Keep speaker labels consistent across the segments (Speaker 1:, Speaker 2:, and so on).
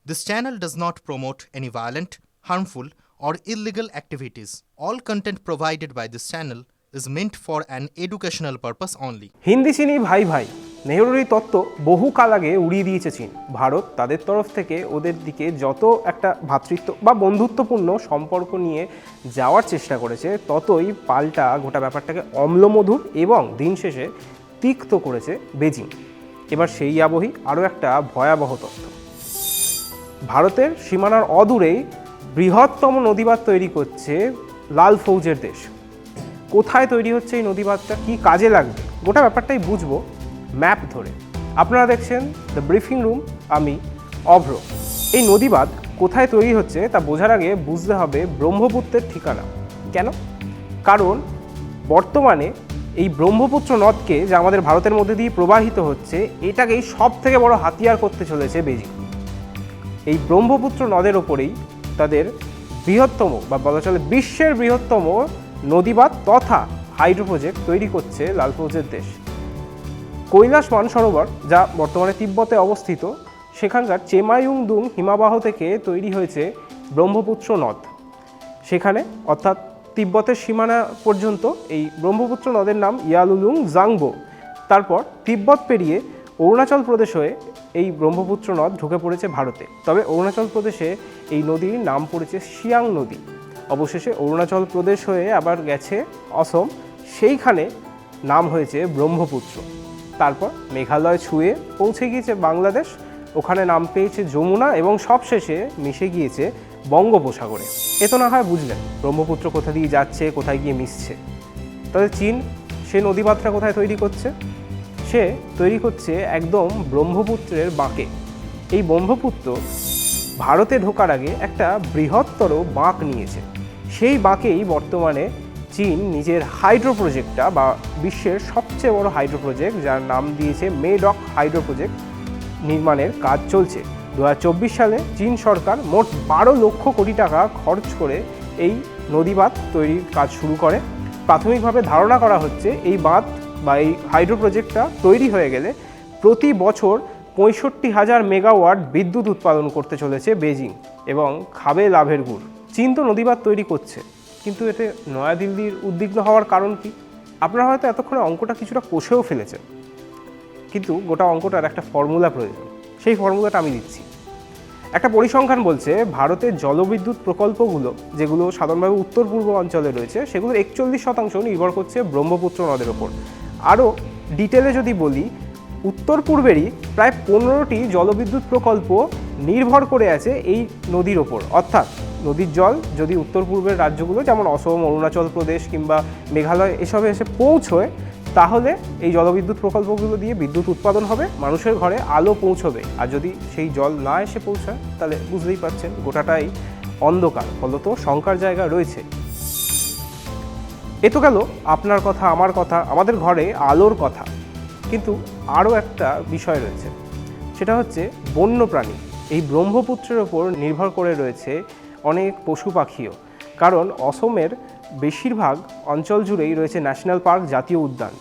Speaker 1: This channel does not promote any violent, harmful, or illegal activities. All content provided by this channel is meant for an educational purpose only.
Speaker 2: Hindi চিনি ভাই ভাই, নেহরুর এই তত্ত্ব বহু কাল আগে উড়িয়ে দিয়েছে চীন। ভারত তাদের তরফ থেকে ওদের দিকে যত একটা ভ্রাতৃত্ব বা বন্ধুত্বপূর্ণ সম্পর্ক নিয়ে যাওয়ার চেষ্টা করেছে, ততই পাল্টা গোটা ব্যাপারটাকে অম্লমধুর এবং দিন শেষে তিক্ত করেছে বেজিং। এবার সেই আবহেই আরও একটা ভয়াবহ তথ্য। ভারতের সীমানার অদূরেই বৃহত্তম নদীবাঁধ তৈরি করছে লাল ফৌজের দেশ। কোথায় তৈরি হচ্ছে এই নদীবাঁধটা, কী কাজে লাগবে, গোটা ব্যাপারটাই বুঝবো ম্যাপ ধরে। আপনারা দেখছেন দ্য ব্রিফিং রুম, আমি অভ্র। এই নদীবাঁধ কোথায় তৈরি হচ্ছে তা বোঝার আগে বুঝতে হবে ব্রহ্মপুত্রের ঠিকানা। কেন? কারণ বর্তমানে এই ব্রহ্মপুত্র নদকে, যা আমাদের ভারতের মধ্যে দিয়ে প্রবাহিত হচ্ছে, এটাকেই সব থেকে বড় হাতিয়ার করতে চলেছে বেজিং। এই ব্রহ্মপুত্র নদের ওপরেই তাদের বৃহত্তম বা বলা চলে বিশ্বের বৃহত্তম নদীবাঁধ তথা হাইড্রো প্রজেক্ট তৈরি করছে লাল ফৌজের দেশ। কৈলাস মানসরোবর, যা বর্তমানে তিব্বতে অবস্থিত, সেখানকার চেমায়ুংদুং হিমাবাহ থেকে তৈরি হয়েছে ব্রহ্মপুত্র নদ। সেখানে অর্থাৎ তিব্বতের সীমানা পর্যন্ত এই ব্রহ্মপুত্র নদের নাম ইয়ালুলুং জাংবো। তারপর তিব্বত পেরিয়ে অরুণাচল প্রদেশ হয়ে এই ব্রহ্মপুত্র নদ ঢুকে পড়েছে ভারতে। তবে অরুণাচল প্রদেশে এই নদীর নাম পড়েছে সিয়াং নদী। অবশেষে অরুণাচল প্রদেশ হয়ে আবার গেছে অসম, সেইখানে নাম হয়েছে ব্রহ্মপুত্র। তারপর মেঘালয় ছুঁয়ে পৌঁছে গিয়েছে বাংলাদেশ, ওখানে নাম পেয়েছে যমুনা এবং সবশেষে মিশে গিয়েছে বঙ্গোপসাগরে। এ তো না হয় বুঝলেন ব্রহ্মপুত্র কোথা দিয়ে যাচ্ছে, কোথায় গিয়ে মিশছে। তবে চীন সে নদীবাঁধটা কোথায় তৈরি করছে? সে তৈরি করছে একদম ব্রহ্মপুত্রের বাঁকে। এই ব্রহ্মপুত্র ভারতে ঢোকার আগে একটা বৃহত্তর বাঁক নিয়েছে। সেই বাঁকেই বর্তমানে চীন নিজের হাইড্রো প্রজেক্টটা বা বিশ্বের সবচেয়ে বড় হাইড্রো প্রজেক্ট, যার নাম দিয়েছে মেডক হাইড্রো প্রজেক্ট, নির্মাণের কাজ চলছে। 2024 সালে চীন সরকার মোট 12 লক্ষ কোটি টাকা খরচ করে এই নদীবাঁধ তৈরির কাজ শুরু করে। প্রাথমিকভাবে ধারণা করা হচ্ছে এই বাঁধ বা এই হাইড্রো প্রজেক্টটা তৈরি হয়ে গেলে প্রতি বছর 65,000 মেগাওয়াট বিদ্যুৎ উৎপাদন করতে চলেছে বেজিং এবং খাবে লাভের গুড়। চীন তো নদীবাঁধ তৈরি করছে, কিন্তু এতে নয়াদিল্লির উদ্বিগ্ন হওয়ার কারণ কি? আপনারা হয়তো এতক্ষণে অঙ্কটা কিছুটা কষেও ফেলেছেন, কিন্তু গোটা অঙ্কটার একটা ফর্মুলা প্রয়োজন। সেই ফর্মুলাটা আমি দিচ্ছি। একটা পরিসংখ্যান বলছে ভারতের জলবিদ্যুৎ প্রকল্পগুলো, যেগুলো সাধারণভাবে উত্তর পূর্ব অঞ্চলে রয়েছে, সেগুলোর 41% নির্ভর করছে ব্রহ্মপুত্র নদের ওপর। আরও ডিটেলে যদি বলি, উত্তর পূর্বেরই প্রায় 15টি জলবিদ্যুৎ প্রকল্প নির্ভর করে আছে এই নদীর ওপর। অর্থাৎ নদীর জল যদি উত্তর পূর্বের রাজ্যগুলো যেমন অসম, অরুণাচল প্রদেশ কিংবা মেঘালয় এসবে এসে পৌঁছয়, তাহলে এই জলবিদ্যুৎ প্রকল্পগুলো দিয়ে বিদ্যুৎ উৎপাদন হবে, মানুষের ঘরে আলো পৌঁছবে। আর যদি সেই জল না এসে পৌঁছায়, তাহলে বুঝতেই পারছেন গোটাটাই অন্ধকার, ফলত শঙ্কার জায়গা রয়েছে। এ তো গেল আপনার কথা, আমার কথা, আমাদের ঘরে আলোর কথা। কিন্তু আরও একটা বিষয় রয়েছে, সেটা হচ্ছে বন্যপ্রাণী। এই ব্রহ্মপুত্রের ওপর নির্ভর করে রয়েছে অনেক পশু পাখিও। কারণ অসমের বেশিরভাগ অঞ্চল জুড়েই রয়েছে ন্যাশনাল পার্ক, জাতীয় উদ্যান।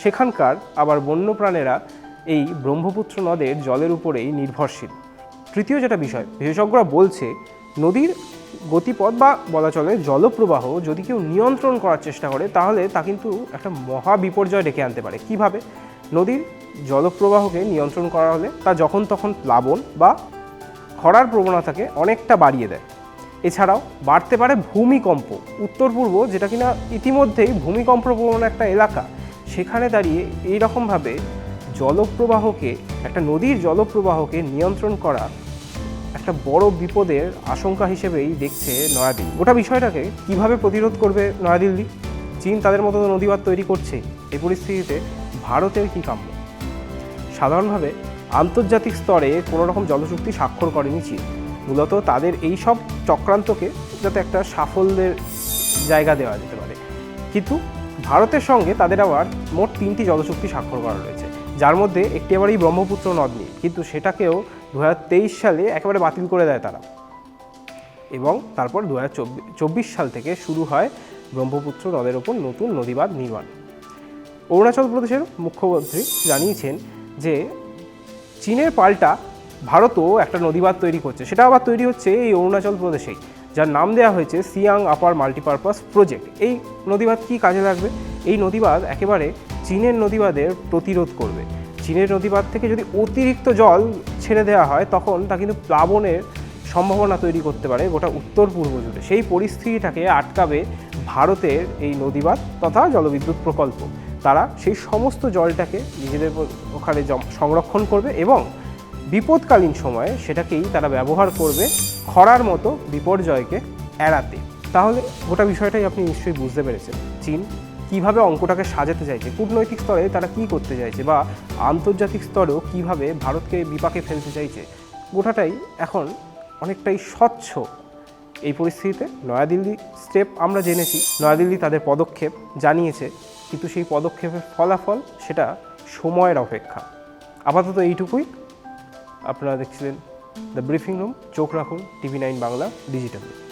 Speaker 2: সেখানকার আবার বন্যপ্রাণীরা এই ব্রহ্মপুত্র নদের জলের উপরেই নির্ভরশীল। তৃতীয় যেটা বিষয়, বিশেষজ্ঞরা বলছে নদীর গতিপথ বা বলা চলে জলপ্রবাহ যদি কেউ নিয়ন্ত্রণ করার চেষ্টা করে, তাহলে তা কিন্তু একটা মহা বিপর্যয় ডেকে আনতে পারে। কিভাবে? নদীর জলপ্রবাহকে নিয়ন্ত্রণ করা হলে তা যখন তখন প্লাবন বা খরার প্রবণতাকে অনেকটা বাড়িয়ে দেয়। এছাড়াও বাড়তে পারে ভূমিকম্প। উত্তর পূর্ব, যেটা কিনা ইতিমধ্যেই ভূমিকম্প প্রবণ একটা এলাকা, সেখানে দাঁড়িয়ে এইরকমভাবে জলপ্রবাহকে, একটা নদীর জলপ্রবাহকে নিয়ন্ত্রণ করা একটা বড় বিপদের আশঙ্কা হিসেবেই দেখছে নয়াদিল্লি। গোটা বিষয়টাকে কিভাবে প্রতিরোধ করবে নয়াদিল্লি? চীন তাদের মতো নদীবাঁধ তৈরি করছেই। এই পরিস্থিতিতে ভারতের কী কাম্য? সাধারণভাবে আন্তর্জাতিক স্তরে কোনো রকম জলচুক্তি স্বাক্ষর করেনি চীন। মূলত তাদের এই সব চক্রান্তকে যাতে একটা সাফল্যের জায়গা দেওয়া যেতে পারে। কিন্তু ভারতের সঙ্গে তাদের আবার মোট 3টি জলচুক্তি স্বাক্ষর করা রয়েছে, যার মধ্যে একটি আবার এই ব্রহ্মপুত্র নদ নিয়ে, কিন্তু সেটাকেও 2023 সালে একেবারে বাতিল করে দেয় তারা। এবং তারপর 2024 সাল থেকে শুরু হয় ব্রহ্মপুত্র নদের ওপর নতুন নদীবাঁধ নির্মাণ। অরুণাচল প্রদেশের মুখ্যমন্ত্রী জানিয়েছেন যে চীনের পাল্টা ভারতও একটা নদীবাঁধ তৈরি করছে, সেটা আবার তৈরি হচ্ছে এই অরুণাচল প্রদেশেই, যার নাম দেওয়া হয়েছে সিয়াং আপার মাল্টিপারপাস প্রজেক্ট। এই নদীবাঁধ কী কাজে লাগবে? এই নদীবাঁধ একেবারে চীনের নদীবাঁধের প্রতিরোধ করবে। চীনের নদীবাঁধ থেকে যদি অতিরিক্ত জল ছেড়ে দেওয়া হয় তখন তা কিন্তু প্লাবনের সম্ভাবনা তৈরি করতে পারে গোটা উত্তর পূর্ব জুড়ে। সেই পরিস্থিতিটাকে আটকাবে ভারতের এই নদীবাঁধ তথা জলবিদ্যুৎ প্রকল্প। তারা সেই সমস্ত জলটাকে নিজেদের ওখানে সংরক্ষণ করবে এবং বিপদকালীন সময়ে সেটাকেই তারা ব্যবহার করবে খরার মতো বিপর্যয়কে এড়াতে। তাহলে গোটা বিষয়টাই আপনি নিশ্চয়ই বুঝতে পেরেছেন চীন কীভাবে অঙ্কটাকে সাজাতে চাইছে, কূটনৈতিক স্তরে তারা কী করতে চাইছে বা আন্তর্জাতিক স্তরেও কীভাবে ভারতকে বিপাকে ফেলতে চাইছে। গোটাটাই এখন অনেকটাই স্বচ্ছ। এই পরিস্থিতিতে নয়াদিল্লি স্টেপ আমরা জেনেছি, নয়াদিল্লি তাদের পদক্ষেপ জানিয়েছে, কিন্তু সেই পদক্ষেপের ফলাফল সেটা সময়ের অপেক্ষা। আপাতত এইটুকুই। আপনারা দেখছিলেন দ্য ব্রিফিং রুম। চোখ রাখুন TV9 বাংলা ডিজিটালে।